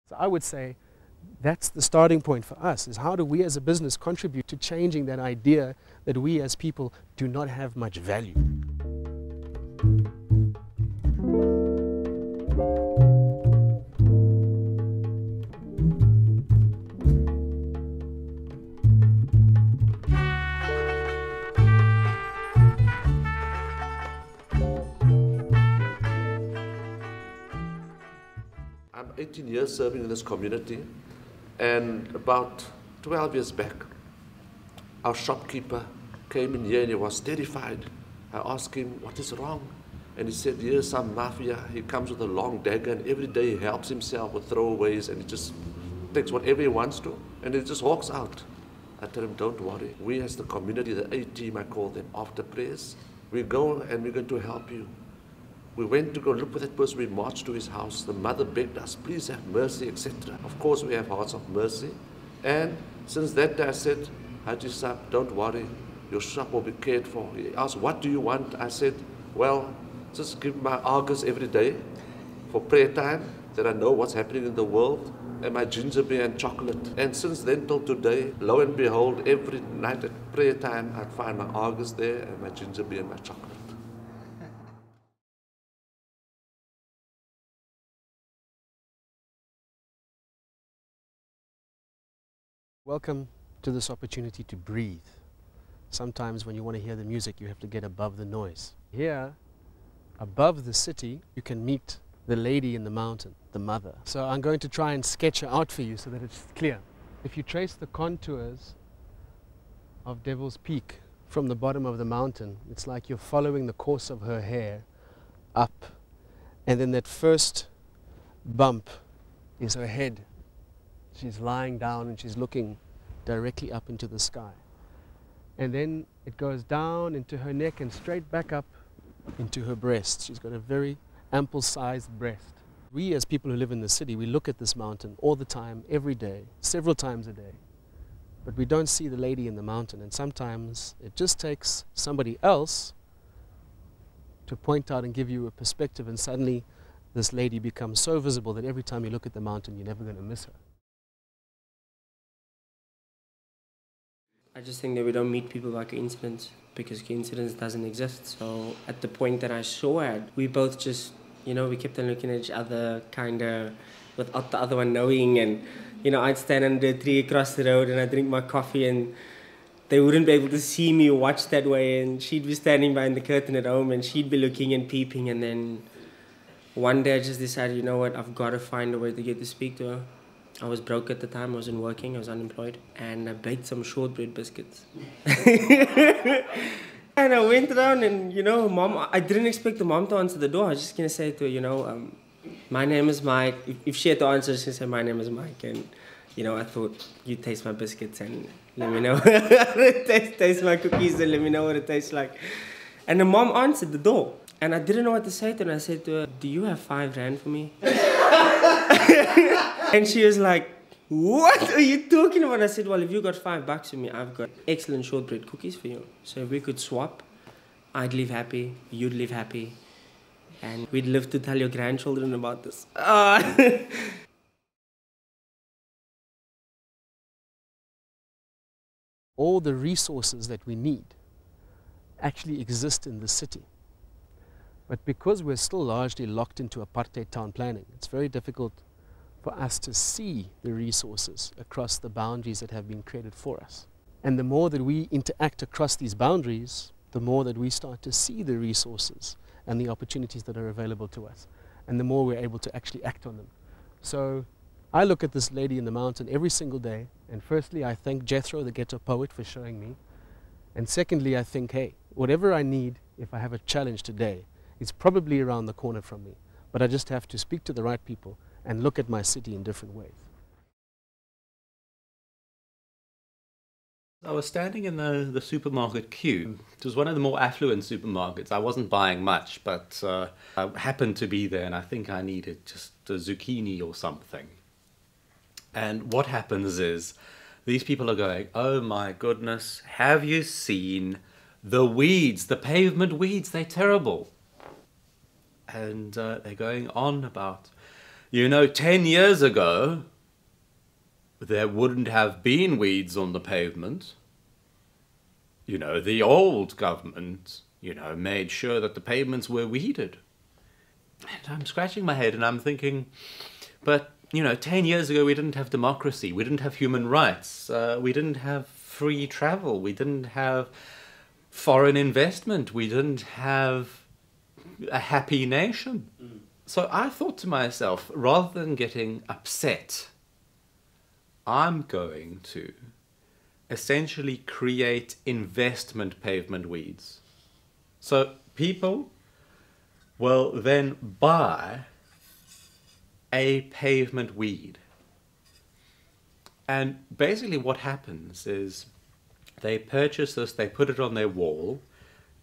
So I would say that's the starting point for us, is how do we as a business contribute to changing that idea that we as people do not have much value. I'm 18 years serving in this community, and about 12 years back, our shopkeeper came in here and he was terrified. I asked him, what is wrong? And he said, here's some mafia. He comes with a long dagger and every day he helps himself with throwaways and he just takes whatever he wants to and he just walks out. I tell him, don't worry. We as the community, the A team I call them, after prayers, we go and we're going to help you. We went to go look for that person, we marched to his house. The mother begged us, please have mercy, etc. Of course we have hearts of mercy. And since that day I said, Haji Saab, don't worry, your shop will be cared for. He asked, what do you want? I said, well, just give my Argus every day for prayer time, that I know what's happening in the world, and my ginger beer and chocolate. And since then till today, lo and behold, every night at prayer time, I'd find my Argus there and my ginger beer and my chocolate. Welcome to this opportunity to breathe. Sometimes when you want to hear the music, you have to get above the noise. Here, above the city, you can meet the lady in the mountain, the mother. So I'm going to try and sketch her out for you so that it's clear. If you trace the contours of Devil's Peak from the bottom of the mountain, it's like you're following the course of her hair up. And then that first bump is her head. She's lying down and she's looking directly up into the sky. And then it goes down into her neck and straight back up into her breast. She's got a very ample sized breast. We as people who live in the city, we look at this mountain all the time, every day, several times a day. But we don't see the lady in the mountain, and sometimes it just takes somebody else to point out and give you a perspective, and suddenly this lady becomes so visible that every time you look at the mountain, you're never going to miss her. I just think that we don't meet people by coincidence, because coincidence doesn't exist. So at the point that I saw her, we both just, you know, we kept on looking at each other kind of without the other one knowing. And, you know, I'd stand under a tree across the road and I'd drink my coffee and they wouldn't be able to see me watch that way. And she'd be standing behind the curtain at home and she'd be looking and peeping. And then one day I just decided, you know what, I've got to find a way to get to speak to her. I was broke at the time, I wasn't working, I was unemployed, and I baked some shortbread biscuits. And I went around and, you know, mom, I didn't expect the mom to answer the door. I was just going to say to her, you know, my name is Mike. If she had to answer, she'd say, my name is Mike. And, you know, I thought, you taste my biscuits and let me know. taste my cookies and let me know what it tastes like. And the mom answered the door. And I didn't know what to say to her. And I said to her, do you have 5 rand for me? And she was like, what are you talking about? I said, well, if you got $5 for me, I've got excellent shortbread cookies for you. So if we could swap, I'd live happy, you'd live happy, and we'd live to tell your grandchildren about this. All the resources that we need actually exist in the city. But because we're still largely locked into apartheid town planning, it's very difficult for us to see the resources across the boundaries that have been created for us. And the more that we interact across these boundaries, the more that we start to see the resources and the opportunities that are available to us, and the more we're able to actually act on them. So I look at this lady in the mountain every single day, and firstly I thank Jethro, the ghetto poet, for showing me. And secondly I think, hey, whatever I need, if I have a challenge today, it's probably around the corner from me. But I just have to speak to the right people and look at my city in different ways. I was standing in the supermarket queue. It was one of the more affluent supermarkets. I wasn't buying much, but I happened to be there and I think I needed just a zucchini or something. And what happens is, these people are going, oh my goodness, have you seen the weeds, the pavement weeds? They're terrible. And they're going on about, You know, 10 years ago, there wouldn't have been weeds on the pavement. You know, the old government, you know, made sure that the pavements were weeded. And I'm scratching my head and I'm thinking, but, you know, 10 years ago we didn't have democracy, we didn't have human rights, we didn't have free travel, we didn't have foreign investment, we didn't have a happy nation. So I thought to myself, rather than getting upset, I'm going to essentially create investment pavement weeds. So people will then buy a pavement weed. And basically what happens is they purchase this, they put it on their wall.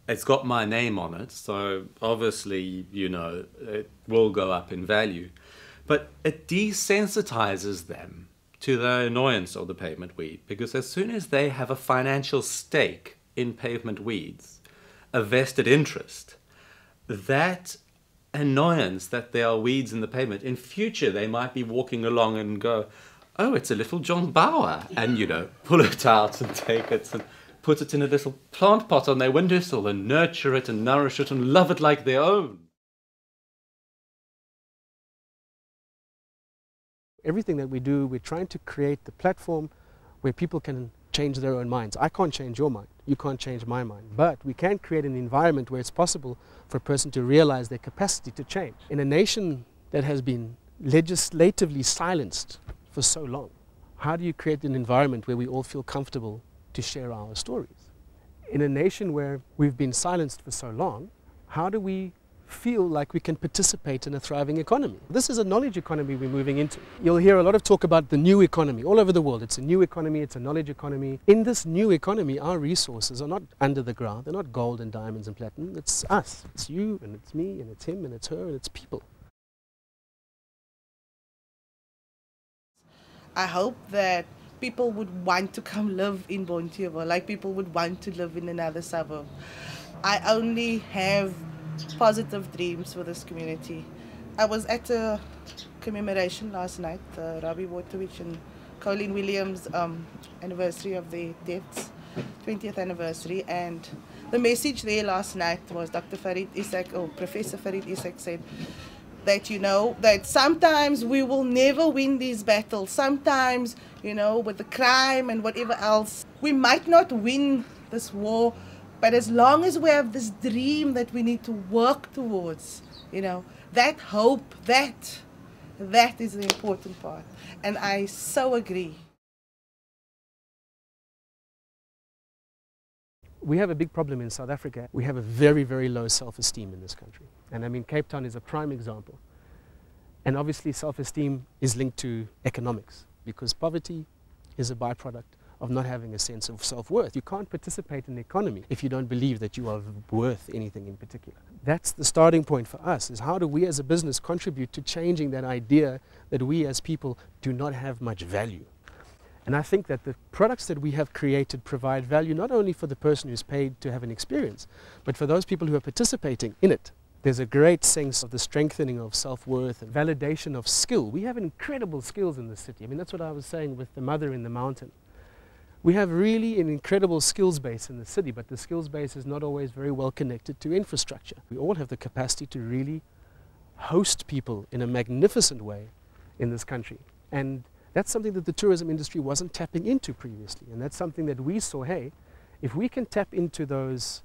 It's got my name on it, so obviously, you know, it will go up in value. But it desensitizes them to the annoyance of the pavement weed, because as soon as they have a financial stake in pavement weeds, a vested interest, that annoyance that there are weeds in the pavement, in future they might be walking along and go, oh, it's a little John Bower, and, you know, pull it out and take it and put it in a little plant pot on their windowsill and nurture it and nourish it and love it like their own. Everything that we do, we're trying to create the platform where people can change their own minds. I can't change your mind, you can't change my mind, but we can create an environment where it's possible for a person to realize their capacity to change. In a nation that has been legislatively silenced for so long, how do you create an environment where we all feel comfortable to share our stories? In a nation where we've been silenced for so long, how do we feel like we can participate in a thriving economy? This is a knowledge economy we're moving into. You'll hear a lot of talk about the new economy all over the world. It's a new economy, it's a knowledge economy. In this new economy, our resources are not under the ground, they're not gold and diamonds and platinum, it's us, it's you and it's me and it's him and it's her and it's people. I hope that people would want to come live in Bonteheuwel, like people would want to live in another suburb. I only have positive dreams for this community. I was at a commemoration last night, the Robbie Waterwich and Colleen Williams anniversary of their deaths, 20th anniversary, and the message there last night was Dr. Farid Isak, or Professor Farid Isak said that, you know, that sometimes we will never win these battles. Sometimes, you know, with the crime and whatever else, we might not win this war, but as long as we have this dream that we need to work towards, you know, that hope, that is the important part. And I so agree. We have a big problem in South Africa. We have a very, very low self-esteem in this country. And I mean, Cape Town is a prime example. And obviously self-esteem is linked to economics, because poverty is a byproduct of not having a sense of self-worth. You can't participate in the economy if you don't believe that you are worth anything in particular. That's the starting point for us, is how do we as a business contribute to changing that idea that we as people do not have much value. And I think that the products that we have created provide value not only for the person who's paid to have an experience, but for those people who are participating in it. There's a great sense of the strengthening of self-worth and validation of skill. We have incredible skills in the city. I mean, that's what I was saying with the mother in the mountain. We have really an incredible skills base in the city, but the skills base is not always very well connected to infrastructure. We all have the capacity to really host people in a magnificent way in this country. And that's something that the tourism industry wasn't tapping into previously. And that's something that we saw, hey, if we can tap into those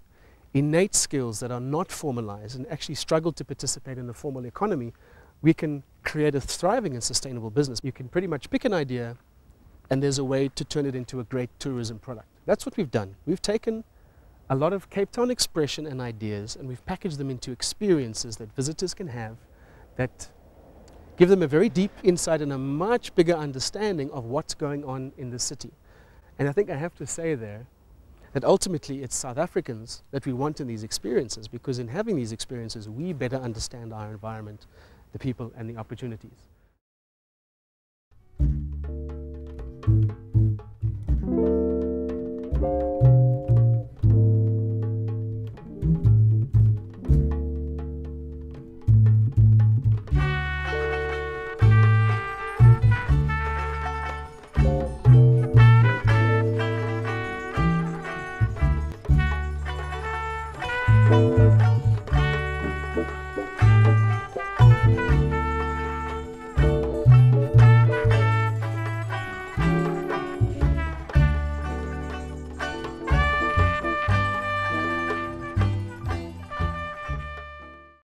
innate skills that are not formalized and actually struggle to participate in the formal economy, we can create a thriving and sustainable business. You can pretty much pick an idea and there's a way to turn it into a great tourism product. That's what we've done. We've taken a lot of Cape Town expression and ideas and we've packaged them into experiences that visitors can have that give them a very deep insight and a much bigger understanding of what's going on in the city. And I think I have to say there that ultimately it's South Africans that we want in these experiences, because in having these experiences we better understand our environment, the people and the opportunities.